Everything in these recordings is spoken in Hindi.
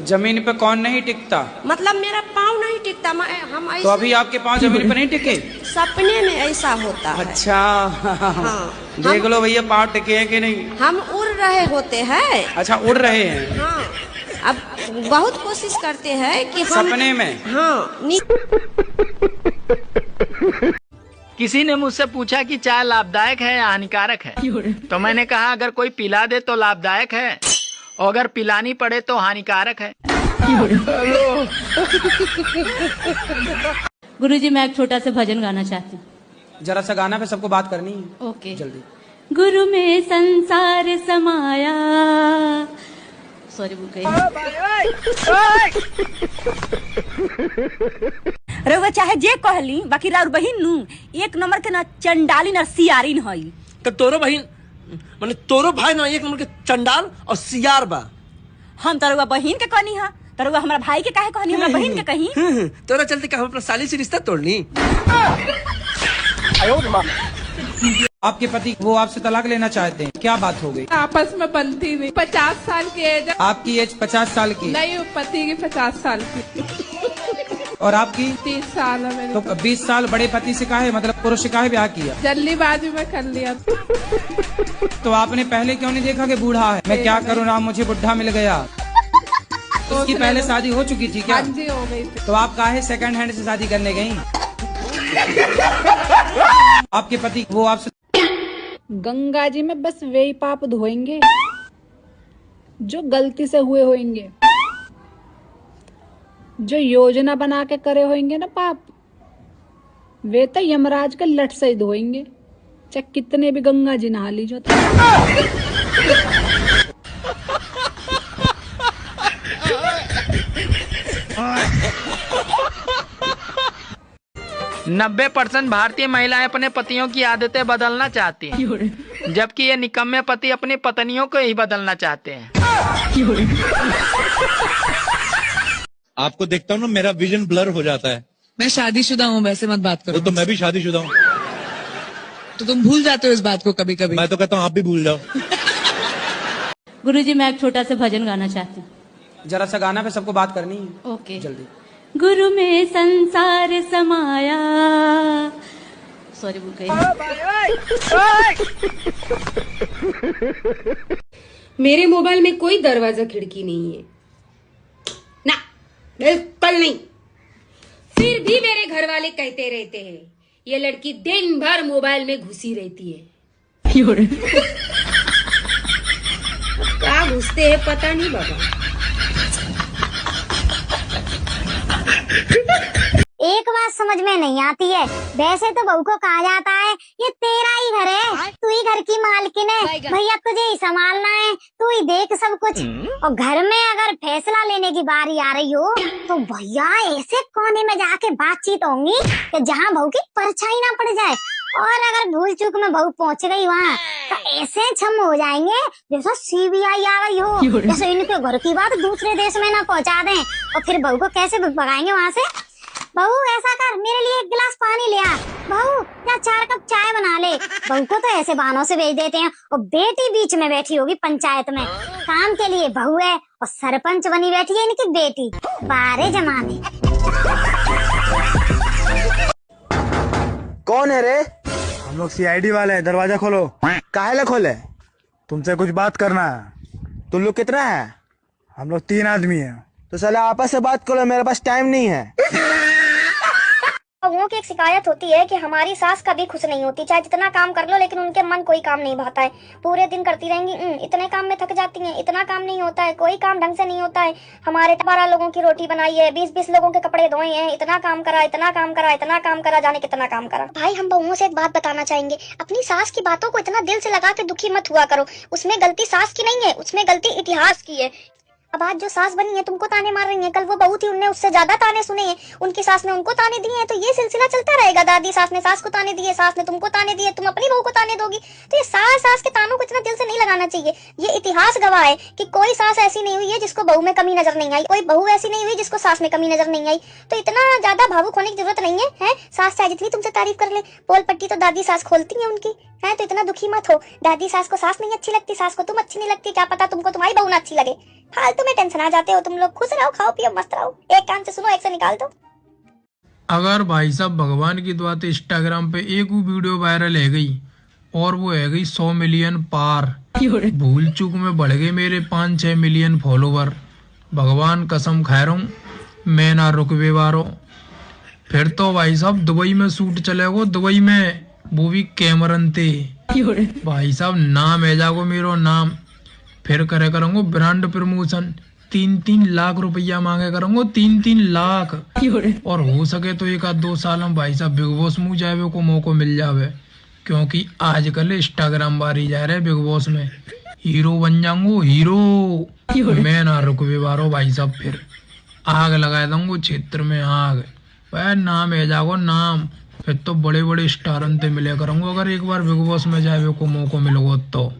जमीन पे कौन नहीं टिकता? मतलब मेरा पाँव नहीं टिकता। हम तो अभी आपके पाँव जमीन पे नहीं टिके? सपने में ऐसा होता है। अच्छा। हाँ, देख लो भैया पाँव टिके हैं कि नहीं। हम उड़ रहे होते हैं। अच्छा, उड़ रहे हैं। हाँ, अब बहुत कोशिश करते हैं कि हम सपने में। हाँ। किसी ने मुझसे पूछा कि चाय लाभदायक है या हानिकारक है, तो मैंने कहा अगर कोई पिला दे तो लाभदायक है और अगर पिलानी पड़े तो हानिकारक है। गुरुजी, मैं एक छोटा सा भजन गाना चाहती हूँ। जरा सा गाना पे सबको बात करनी है। ओके। जल्दी। गुरु में संसार समाया। सॉरी, भूल गई। रउआ चाहे जे कहली, बाकी राउर बहिन नु एक नंबर के ना चंडाली ना सियारी न हई। तो तोरो बहिन माने तोरो भाई ना एक नंबर के चंडाल और सियार बा। हम तो रउआ बहिन के कहनी हा, तो रउआ हमारा भाई के काहे कहनी, हमरा बहिन के कही। तोरा चलते का हम अपना साली से रिश्ता तोड़नी। आपके पति वो आपसे तलाक लेना चाहते हैं, क्या बात हो गई? आपस में बनती नहीं। 50 साल की एज। आपकी एज 50 साल की? नहीं, पति की 50 साल की। और आपकी? 30 साल है मेरे। तो 20 साल बड़े पति से काहे, मतलब पुरुष से काहे ब्याह किया? जल्दीबाजी में कर लिया। तो आपने पहले क्यों नहीं देखा कि बूढ़ा है? मैं क्या करूँ राम, मुझे बुढ़ा मिल गया। उसकी पहले शादी हो चुकी थी क्या? हाँ जी, हो गई थी। तो आप काहे सेकंड हैंड से शादी करने गयी? आपके पति वो आपसे? गंगा जी में बस वे ही पाप धोएंगे जो गलती से हुए होंगे, जो योजना बना के करे होंगे ना पाप, वे तो यमराज के लट से ही धोएंगे, चाहे कितने भी गंगा जी नहा लीजो। 90% भारतीय महिलाएं अपने पतियों की आदतें बदलना चाहती हैं, जबकि ये निकम्मे पति अपनी पत्नियों को ही बदलना चाहते हैं। आपको देखता हूँ ना, मेरा विजन ब्लर हो जाता है। मैं शादीशुदा हूँ, वैसे मत बात करो। तो मैं भी शादीशुदा हूँ। तो तुम भूल जाते हो इस बात को कभी कभी। मैं तो कहता हूँ आप भी भूल जाओ। गुरुजी, मैं एक छोटा सा भजन गाना चाहती हूँ। जरा सा गाना पे सबको बात करनी है। ओके। जल्दी। गुरु में संसार समाया। सॉरी, भूल गई। मेरे मोबाइल में कोई दरवाजा खिड़की नहीं है ना, बिल्कुल नहीं। फिर भी मेरे घर वाले कहते रहते हैं ये लड़की दिन भर मोबाइल में घुसी रहती है। क्या घुसते हैं पता नहीं बाबा। एक बात समझ में नहीं आती है, वैसे तो बहू को कहा जाता है ये तेरा ही घर है, तू ही घर की मालकिन है, भैया तुझे ही संभालना है, तू ही देख सब कुछ। और घर में अगर फैसला लेने की बारी आ रही हो तो भैया ऐसे कोने में जाके बातचीत होंगी कि जहाँ बहू की परछाई ना पड़ जाए। और अगर भूल चूक में बहू पहुँच गई वहाँ तो ऐसे छम हो जाएंगे जैसा CBI आ गई हो, जैसे इनके घर की बात दूसरे देश में ना पहुँचा दें। और फिर बहू को कैसे भगाएंगे वहाँ से? बहू ऐसा कर, मेरे लिए 1 गिलास पानी ले आ। बहू या 4 कप चाय बना ले। बहू को तो ऐसे बहानों से भेज देते हैं। और बेटी बीच में बैठी होगी पंचायत में, काम के लिए बहू है और सरपंच बनी बैठी है इनकी बेटी। बारे जमाने। कौन है रे? हम लोग CID वाले हैं, दरवाजा खोलो। काहे खोले? तुमसे कुछ बात करना है। तुम लोग कितना है? हम लोग 3 आदमी हैं। तो साला आपस से बात करो, मेरे पास टाइम नहीं है। बहूओं की एक शिकायत होती है कि हमारी सास कभी खुश नहीं होती, चाहे जितना काम कर लो लेकिन उनके मन कोई काम नहीं भाता है। पूरे दिन करती रहेंगी, इतने काम में थक जाती हैं, इतना काम नहीं होता है, कोई काम ढंग से नहीं होता है। हमारे 12 लोगों की रोटी बनाई है, 20-20 लोगों के कपड़े धोए हैं, इतना काम करा, इतना काम करा, इतना काम करा, जाने कितना काम करा। भाई हम बहूओं से एक बात बताना चाहेंगे, अपनी सास की बातों को इतना दिल से लगा के दुखी मत हुआ करो। उसमें गलती सास की नहीं है, उसमें गलती इतिहास की है। अब आज जो सास बनी है तुमको ताने मार रही है, कल वो बहू थी उनने उससे ज्यादा ताने सुने हैं, उनकी सास ने उनको ताने दिए हैं, तो ये सिलसिला चलता रहेगा। दादी सास ने सास को ताने दिए, सास ने तुमको ताने दिए, तुम अपनी बहू को ताने दोगी। तो ये सास के तानों को इतना दिल से नहीं लगाना चाहिए। ये इतिहास गवाह है कि कोई सास ऐसी नहीं हुई है जिसको बहू में कमी नजर नहीं आई, कोई बहू ऐसी नहीं हुई जिसको सास में कमी नजर नहीं आई। तो इतना ज्यादा भावुक होने की जरूरत नहीं है। सास चाहे जितनी तुमसे तारीफ कर ले, पोल पट्टी तो दादी सास खोलती है उनकी है, तो इतना दुखी मत हो। दादी सास को सास नहीं अच्छी लगती, सास को तुम अच्छी नहीं लगती, क्या पता तुमको तुम्हारी बहू ना अच्छी लगे। फालतू में टेंशन आ जाते हो तुम लोग। खुश रहो, खाओ पियो, मस्त रहो। एक कान से सुनो, एक से निकाल दो। अगर भाई साहब भगवान की दुआ तो इंस्टाग्राम पे एक वो वीडियो वायरल है गई और वो है गई 100 मिलियन पार। भूल चूक में बढ़ गए मेरे 5-6 मिलियन फॉलोवर। भगवान कसम खा रहा हूँ मैं ना रुकवे वारो। फिर तो भाई साहब दुबई में शूट चलेगो, दुबई में, वो भी कैमरन थे भाई साहब। नाम है जागो मेरो नाम। फिर करे करूँगा ब्रांड प्रमोशन, 3-3 लाख रुपया मांगे करूँगा, 3-3 लाख। और हो सके तो 1-2 साल में भाई साहब बिग बॉस मुँह जावे को मौका मिल जावे, क्योंकि आजकल इंस्टाग्राम बारी जा रहे बिग बॉस में। हीरो बन जाऊंगो, हीरो। मैं ना रुकवे बारो भाई साहब। फिर आग लगा दूंगो क्षेत्र में, आग। वह नाम है जागो नाम। फिर तो बड़े बड़े स्टारन से मिले करूंगा अगर एक बार बिग बॉस में जावे को मौका मिलेगा तो।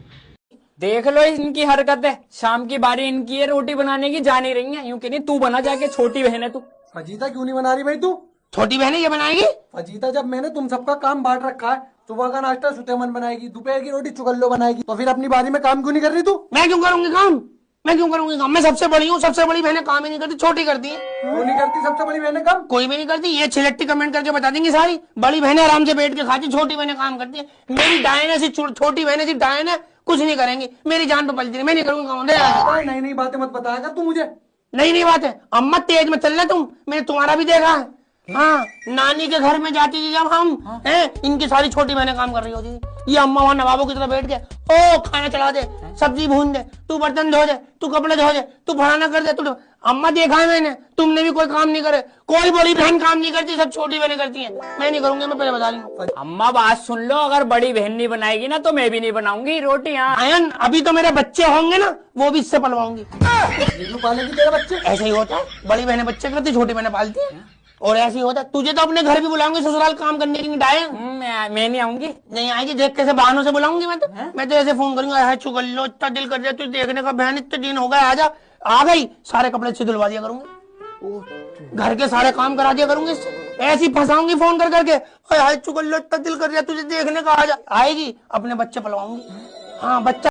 देख लो इनकी हरकतें, शाम की बारी इनकी है रोटी बनाने की, जा नहीं रही है। यूं कि नहीं, तू बना जाके, छोटी बहन है तू। फजीता क्यों नहीं बना रही भाई तू? छोटी बहन ये बनाएगी। फजीता जब मैंने तुम सबका काम बांट रखा है, सुबह का नाश्ता सुतेमन बनाएगी, दोपहर की रोटी चुगल्लो बनाएगी, तो फिर अपनी बारी में काम क्यों नहीं कर रही तू? मैं क्यों करूंगी काम? मैं क्यों करूंगी काम? मैं सबसे बड़ी हूँ, सबसे बड़ी बहनें काम ही नहीं करती, छोटी करती है। क्यों नहीं करती सबसे बड़ी बहनें काम? कोई भी नहीं करती। ये छिलट्टी कमेंट करके बता देंगी सारी। बड़ी बहनें आराम से बैठ के खाती, छोटी बहनें काम करती है। मेरी डायन है, छोटी बहनें सिर्फ डायन है, कुछ नहीं करेंगी। मेरी जान पे पलती है, मैं नहीं करूंगी काम। नई नई बातें मत बताया कर तू मुझे। नई बात है अम्मा, तेज में चल रहे तुम। मैंने तुम्हारा भी देखा है। हाँ, नानी के घर में जाती थी जब हम, इनकी सारी छोटी बहनें काम कर रही होती थी। ये अम्मा वहां नवाबों की तरह बैठ के, ओ खाना चढ़ा दे, सब्जी भून दे, तू बर्तन धो दे, तू कपड़े धो दे, तू फलाना कर दे, तू। अम्मा देखा है मैंने, तुमने भी कोई काम नहीं करे। कोई बड़ी बहन काम नहीं करती, सब छोटी बहनें करती हैं। मैं नहीं करूंगी, मैं पहले बता रही हूँ। अम्मा बात सुन लो, अगर बड़ी बहन नहीं बनाएगी ना तो मैं भी नहीं बनाऊंगी रोटियां। आयन, अभी तो मेरे बच्चे होंगे ना, वो भी इससे पलवाऊंगी। पालेगी तेरे बच्चे? ऐसे ही होता है, बड़ी बहनें बच्चे करती, छोटी बहनें पालती है। और ऐसे ही होता है। तुझे तो अपने घर भी बुलाऊंगी ससुराल काम करने के लिए। मैं नहीं आऊंगी। नहीं आएगी, देख कैसे बहानों से बुलाऊंगी मैं तो। मैं तो ऐसे फोन करूंगा, है चुगल्लो, इतना दिल कर दिया तुझे देखने का, बहन इतने दिन हो गए, आजा। आ गई, सारे कपड़े से धुलवा दिया करूंगी, घर के सारे काम करा दिया करूंगी। ऐसी फंसाऊंगी फोन कर करके, है चुगल्लो, इतना दिल कर दिया तुझे देखने का, आजा। आएगी, अपने बच्चे पलवाऊंगी। हाँ, बच्चा